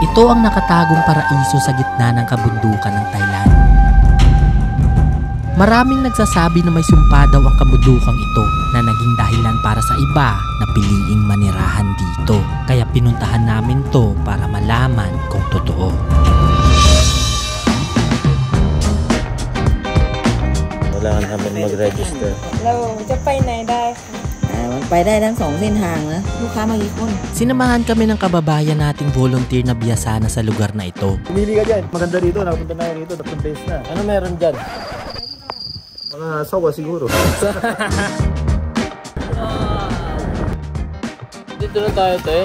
Ito ang nakatagong paraiso sa gitna ng kabundukan ng Thailand. Maraming nagsasabi na may sumpa daw ang kabundukang ito na naging dahilan para sa iba na piliing manirahan dito. Kaya pinuntahan namin to para malaman kung totoo. Kailangan namin mag-register. Hello, จะไปไหนได้ มันไปได้ทั้ง2 เส้นทางนะลูกค้ามากี่คน Sinamahan kami ng kababayan nating volunteer na biyasana sa lugar na ito. Pumili ka dyan. Maganda dito. Nakapunta na dito. 3 beses na. Ano meron dyan? Mga sawa siguro. Dito na tayo, te.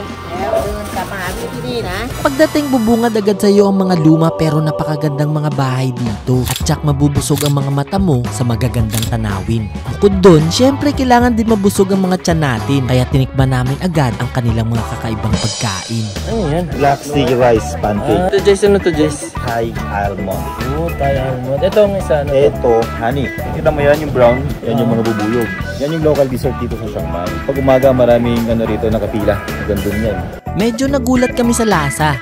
Pagdating bubungad agad sa iyo ang mga luma pero napakagandang mga bahay dito. At tsak mabubusog ang mga mata mo sa magagandang tanawin. Bukod doon, syempre kailangan din mabusog ang mga tiyan natin. Kaya tinikman namin agad ang kanilang mga kakaibang pagkain. Ano yan? Black sticky rice pancake. Ito, Jess. Ano to, Jess? Thai almond. Oo, Thai almond. Ito ang isa. Ano? Ito, honey. Kita mo yan, yung brown. Yan yung mga bubuyog. Yan yung local dessert dito sa Chiang Mai. Pag umaga, maraming rito nakapila. Gandun yan. Medyo nagulat kami sa lasa.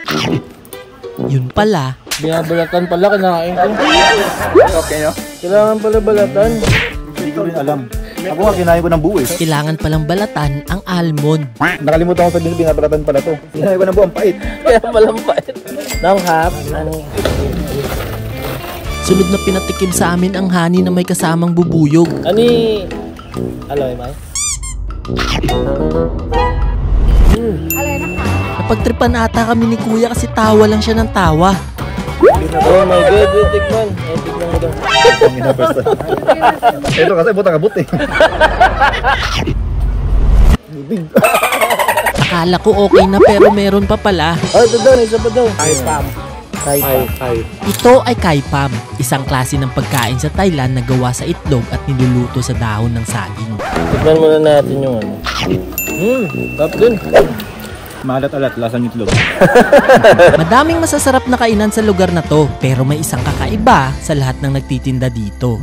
Yun pala. Binabalatan pala, kinakain ko. Okay, no? Kailangan pala balatan. Hindi ko rin alam. Ako nga, kinain ko ng buo eh. Kailangan palang balatan ang almond. Nakalimutan ko sabihin, binabalatan pala to. Kinain ko ng buo, ang pait. Kaya palang pait. Nang hap. Ano? Sunod na pinatikim sa amin ang honey na may kasamang bubuyog. Ani? Aloy, Mai? Napagtripan ata kami ni Kuya kasi tawa lang siya ng tawa. Oh my God, wait, tikman. Tikman mo daw. Ito kasi butang kabut eh. Akala ko okay na pero meron pa pala. Oh, ito daw, isa pa daw. Kaipam. Ito ay kaipam, isang klase ng pagkain sa Thailand na gawa sa itlog at niluluto sa dahon ng saging. Tikman muna natin yung ano. Tap dun. Maalat-alat, lasang itlog. Madaming masasarap na kainan sa lugar na to, pero may isang kakaiba sa lahat ng nagtitinda dito.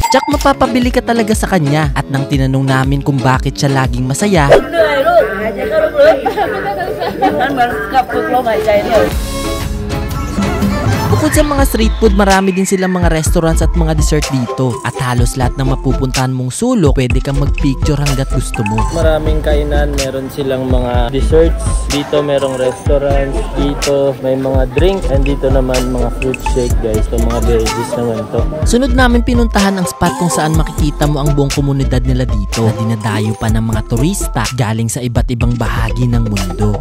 Tsak mapapabili ka talaga sa kanya at nang tinanong namin kung bakit siya laging masaya, bukod sa mga street food, marami din silang mga restaurants at mga dessert dito. At halos lahat ng mapupuntahan mong sulok, pwede kang mag-picture hanggat gusto mo. Maraming kainan, meron silang mga desserts. Dito merong restaurants, dito may mga drinks, and dito naman mga fruit shake guys. Ito mga veggies naman to. Sunod namin pinuntahan ang spot kung saan makikita mo ang buong komunidad nila dito na dinadayo pa ng mga turista galing sa iba't ibang bahagi ng mundo.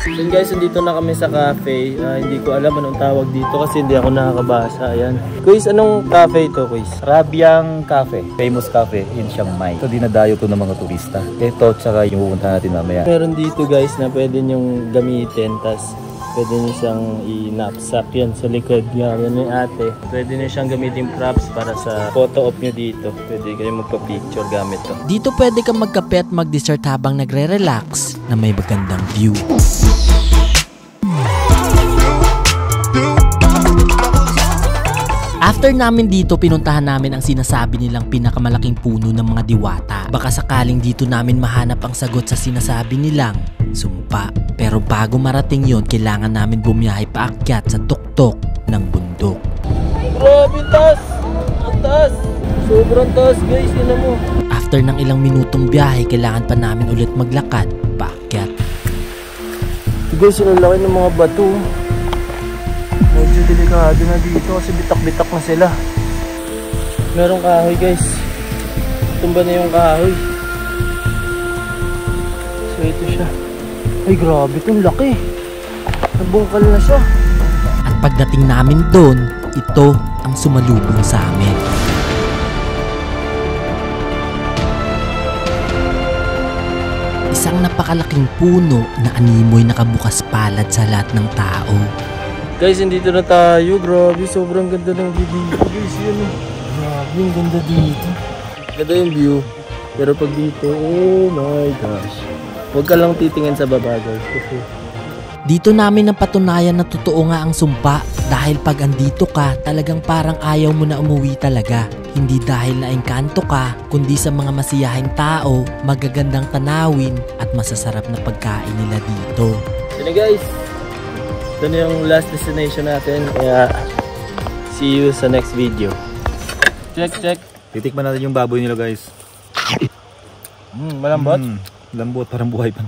So guys, nandito na kami sa cafe. Hindi ko alam anong tawag dito kasi hindi ako nakakabasa. Ayan. Kuis, anong cafe ito, Kuis? Rabiang Cafe. Famous cafe in Chiang Mai. Ito dinadayo to ng mga turista. Ito, tsaka yung pupunta natin mamaya. Meron dito guys na pwede nyong gamitin. Tas pwede nyo siyang i-knapsack yan sa likod. Yan yung ate. Pwede nyo siyang gamitin props para sa photo op nyo dito. Pwede kayo magpa-picture gamit to. Dito pwede kang magkape at mag-dessert habang nagre-relax na may magandang view. After namin dito, pinuntahan namin ang sinasabi nilang pinakamalaking puno ng mga diwata. Baka sakaling dito namin mahanap ang sagot sa sinasabi nilang sumpa. Pero bago marating yon, kailangan namin bumiyahe paakyat sa tuktok ng bundok. Grabe, taas! Ang taas! Sobrang taas guys, yun mo. After ng ilang minutong biyahe, kailangan pa namin ulit maglakad paakyat. Guys, yung laki ng mga bato. Medyo delikado na dito kasi bitak-bitak na sila. Merong kahoy guys. Tumba na yung kahoy. So ito siya. Ay grabe, itong laki. Nabungkal na siya. At pagdating namin doon, ito ang sumalubong sa amin. Isang napakalaking puno na animoy nakabukas palad sa lahat ng tao. Guys, dito na tayo. Grabe, sobrang ganda ng view dito. Guys, yun. Grabe, ang ganda dito. Ganda yung view. Pero pag dito, oh my gosh. Huwag ka lang titingin sa baba guys. Kasi dito namin napatunayan na totoo nga ang sumpa Dahil pag andito ka, talagang parang ayaw mo na umuwi talaga. Hindi dahil naengkanto ka, kundi sa mga masiyahing tao, magagandang tanawin at masasarap na pagkain nila dito. So na guys, ito na yung last destination natin. Kaya see you sa next video. Check. Titikman natin yung baboy nila guys. Malambot? Lambot, parang buhay pa.